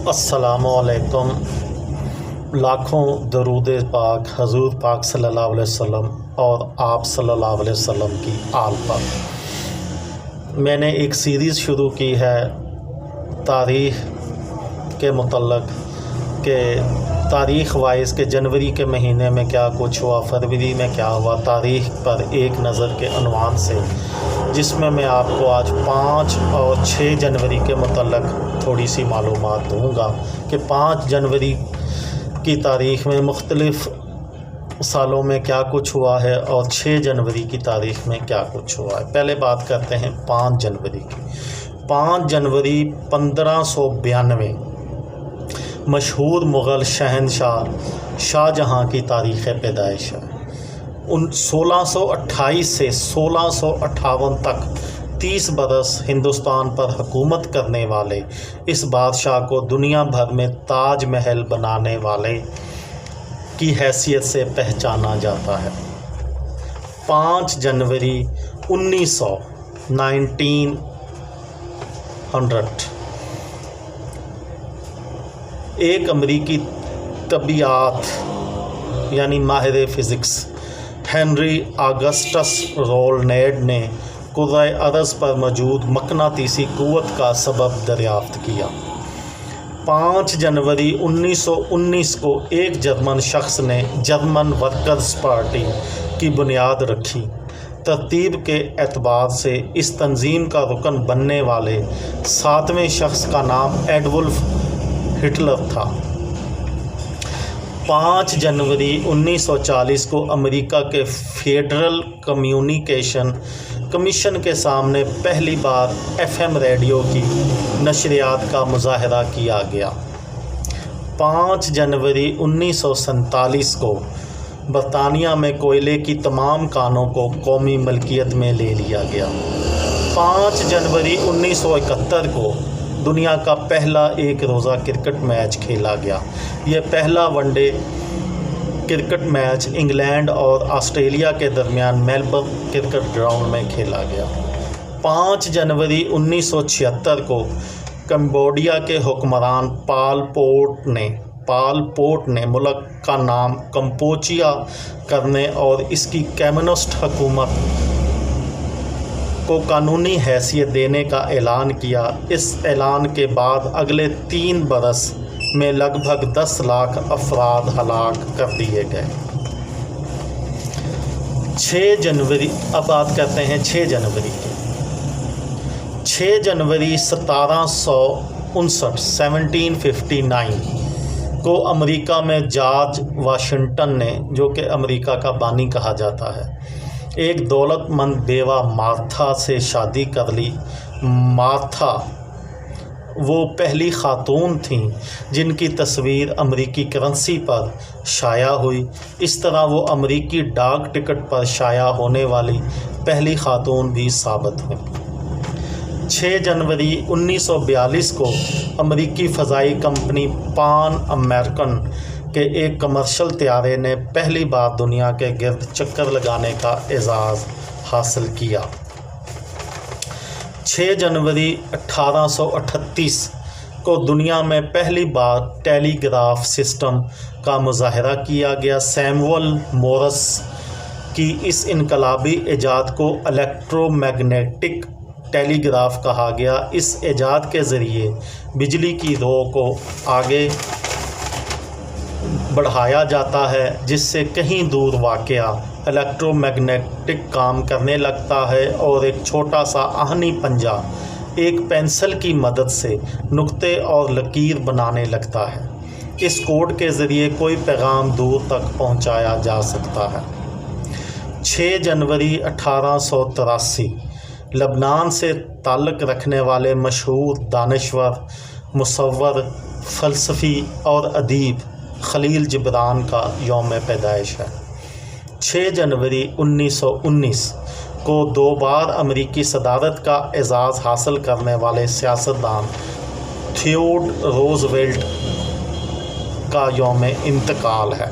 अस्सलामु अलैकुम। लाखों दरूद पाक हजूर पाक सल्लल्लाहु अलैहि वसल्लम और आप सल्लल्लाहु अलैहि वसल्लम की आल पर। मैंने एक सीरीज़ शुरू की है तारीख़ के मुतल्लक़ के तारीख़ वाइज के जनवरी के महीने में क्या कुछ हुआ, फरवरी में क्या हुआ, तारीख़ पर एक नज़र के अनवान से, जिसमें मैं आपको आज 5 और 6 जनवरी के मुतल्लक़ थोड़ी सी मालूमात दूँगा कि 5 जनवरी की तारीख़ में मुख्तलिफ़ सालों में क्या कुछ हुआ है और 6 जनवरी की तारीख़ में क्या कुछ हुआ है। पहले बात करते हैं 5 जनवरी की। 5 जनवरी 1592 मशहूर मुग़ल शहनशाह शाहजहाँ की तारीख़ पैदाइश है। 1628 से 1658 तक 30 बरस हिंदुस्तान पर हुकूमत करने वाले इस बादशाह को दुनिया भर में ताज महल बनाने वाले की हैसियत से पहचाना जाता है। 5 जनवरी 1900 एक अमरीकी तबियात यानी माहिर फ़िज़िक्स हेनरी ऑगस्टस रोलनेड ने कुर्रे अरज़ पर मौजूद मकनातीसी क़ुव्वत का सबब दरियाफ़्त किया। 5 जनवरी 1919 को एक जर्मन शख्स ने जर्मन वर्कर्स पार्टी की बुनियाद रखी। तरतीब के एतबार से इस तंजीम का रुकन बनने वाले 7वें शख्स का नाम एडोल्फ हिटलर था। 5 जनवरी 1940 को अमेरिका के फेडरल कम्युनिकेशन कमीशन के सामने पहली बार FM रेडियो की नशरियात का मुजाहरा किया गया। 5 जनवरी 1947 को बरतानिया में कोयले की तमाम खानों को कौमी मलकियत में ले लिया गया। 5 जनवरी 1971 को दुनिया का पहला एक रोज़ा क्रिकेट मैच खेला गया। यह पहला वनडे क्रिकेट मैच इंग्लैंड और ऑस्ट्रेलिया के दरमियान मेलबर्न क्रिकेट ग्राउंड में खेला गया। 5 जनवरी 1976 को कंबोडिया के हुक्मरान पाल पोट ने मुल्क का नाम कंपोचिया करने और इसकी कम्युनिस्ट हुकूमत को कानूनी हैसियत देने का ऐलान किया। इस ऐलान के बाद अगले 3 बरस में लगभग 10 लाख अफराद हलाक कर दिए गए। 6 जनवरी, अब बात करते हैं 6 जनवरी की। 6 जनवरी 1759 को अमेरिका में जॉर्ज वाशिंगटन ने, जो कि अमेरिका का बानी कहा जाता है, एक दौलतमंद बेवा मार्था से शादी कर ली। मार्था वो पहली ख़ातून थीं जिनकी तस्वीर अमेरिकी करेंसी पर शाया हुई। इस तरह वो अमेरिकी डाक टिकट पर शाया होने वाली पहली ख़ातून भी साबित हुई। 6 जनवरी 1942 को अमेरिकी फ़ज़ाई कंपनी पान अमेरिकन के एक कमर्शियल तैयारे ने पहली बार दुनिया के गिर्द चक्कर लगाने का एजाज़ हासिल किया। 6 जनवरी 1838 को दुनिया में पहली बार टेलीग्राफ सिस्टम का मुजाहरा किया गया। सैमुअल मोरस की इस इनकलाबी इजाद को इलेक्ट्रोमैग्नेटिक टेलीग्राफ कहा गया। इस इजाद के ज़रिए बिजली की रो को आगे बढ़ाया जाता है, जिससे कहीं दूर वाक़या इलेक्ट्रोमैग्नेटिक काम करने लगता है और एक छोटा सा आहनी पंजा एक पेंसिल की मदद से नुक्ते और लकीर बनाने लगता है। इस कोड के ज़रिए कोई पैगाम दूर तक पहुंचाया जा सकता है। 6 जनवरी 1883 लबनान से ताल्लुक़ रखने वाले मशहूर दानश्वर, मुसव्वर, फ़लसफ़ी और अदीब खलील जिब्रान का यौम पैदाइश है। 6 जनवरी 1919 को 2 बार अमेरिकी सदारत का एजाज़ हासिल करने वाले सियासतदान थियोडोर रूज़वेल्ट का यौम इंतकाल है।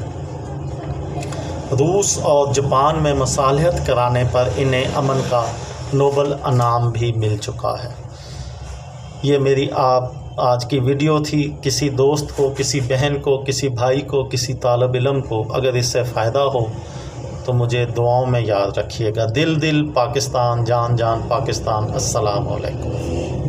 रूस और जापान में मसालहत कराने पर इन्हें अमन का नोबल इनाम भी मिल चुका है। ये मेरी आप آج کی ویڈیو تھی، کسی دوست کو، کسی بہن کو، کسی بھائی کو، کسی طالب علم کو اگر اس سے فائدہ ہو تو مجھے دعاؤں میں یاد رکھیے گا۔ دل پاکستان، جان پاکستان۔ السلام علیکم۔